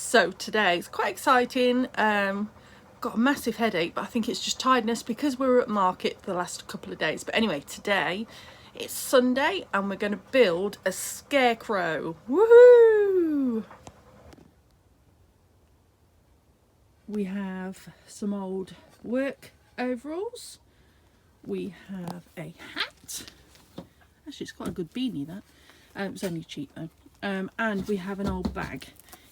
So today it's quite exciting. Got a massive headache, but I think it's just tiredness because we were at market the last couple of days. But anyway, today it's Sunday and we're going to build a scarecrow. Woohoo! We have some old work overalls. We have a hat. Actually, it's quite a good beanie, that. It's only cheap though. And we have an old bag.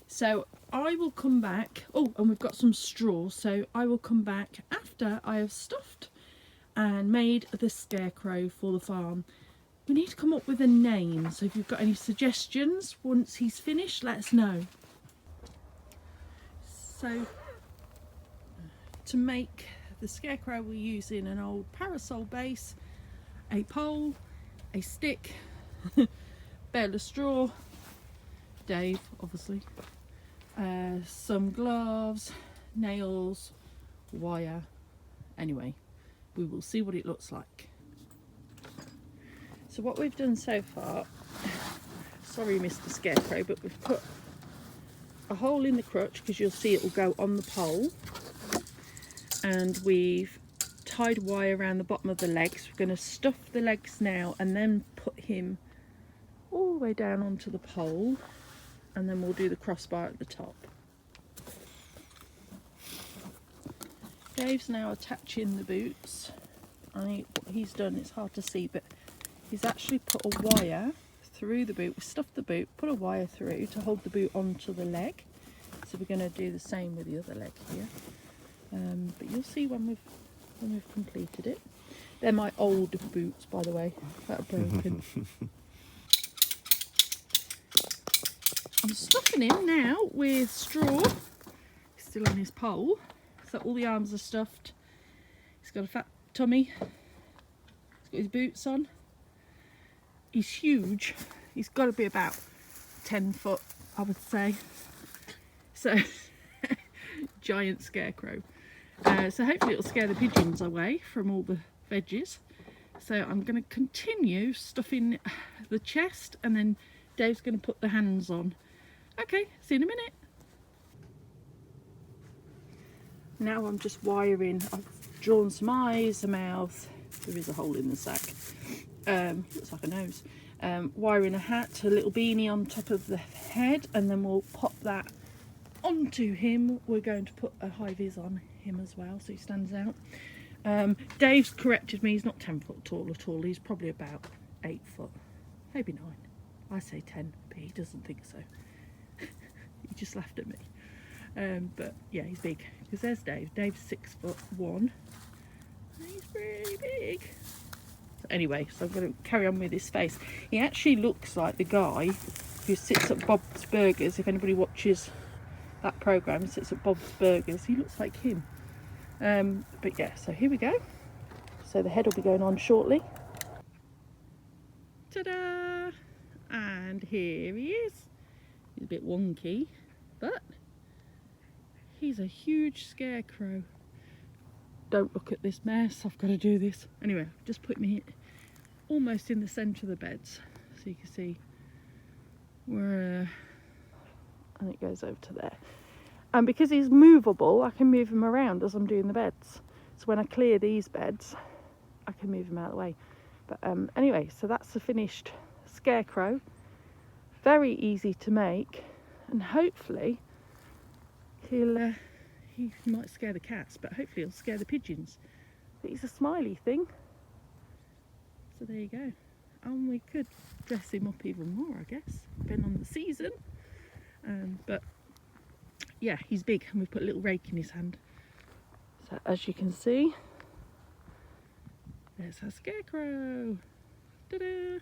So I will come back. Oh, and we've got some straw. So I will come back after I have stuffed and made the scarecrow for the farm. We need to come up with a name. So if you've got any suggestions once he's finished, let us know. So to make the scarecrow, we're using an old parasol base, a pole, a stick, bale of straw, Dave obviously, some gloves, nails, wire. Anyway, we will see what it looks like. So what we've done so far, sorry Mr. Scarecrow, but we've put a hole in the crutch because you'll see it will go on the pole, and we've tied wire around the bottom of the legs. We're going to stuff the legs now and then put him all the way down onto the pole, and then we'll do the crossbar at the top. Dave's now attaching the boots. What he's done, it's hard to see, but he's actually put a wire through the boot. We stuffed the boot, put a wire through to hold the boot onto the leg. So we're going to do the same with the other leg here. But you'll see when we've completed it. They're my old boots, by the way, that are broken. I'm stuffing him now with straw. He's still on his pole, so all the arms are stuffed. He's got a fat tummy. He's got his boots on. He's huge. He's got to be about 10 foot, I would say. So, giant scarecrow. So hopefully it'll scare the pigeons away from all the veggies. So I'm going to continue stuffing the chest, and then Dave's going to put the hands on. Okay, see you in a minute. Now I'm just wiring. I've drawn some eyes, a mouth. There is a hole in the sack. Looks like a nose. Wiring a hat, a little beanie on top of the head, and then we'll pop that onto him. We're going to put a high vis on him as well, so he stands out. Dave's corrected me. He's not 10 foot tall at all. He's probably about 8 foot, maybe 9. I say 10, but he doesn't think so. He just laughed at me. But yeah, he's big, because there's Dave. Dave's 6'1". He's really big. So anyway, so I'm going to carry on with his face. He actually looks like the guy who sits at Bob's Burgers. If anybody watches that programme, sits at Bob's Burgers, he looks like him. But yeah, so here we go. So the head will be going on shortly. Ta-da! And here he is. He's a bit wonky, but he's a huge scarecrow. Don't look at this mess, I've got to do this. Anyway, I've just put me almost in the centre of the beds, so you can see where, and it goes over to there. And because he's movable, I can move him around as I'm doing the beds. So when I clear these beds, I can move him out of the way. But anyway, so that's the finished scarecrow. Very easy to make, and hopefully he might scare the cats, but hopefully he'll scare the pigeons. But he's a smiley thing. So there you go. And we could dress him up even more, I guess, depending on the season. But yeah, he's big, and we've put a little rake in his hand. So as you can see, there's our scarecrow. Ta-da!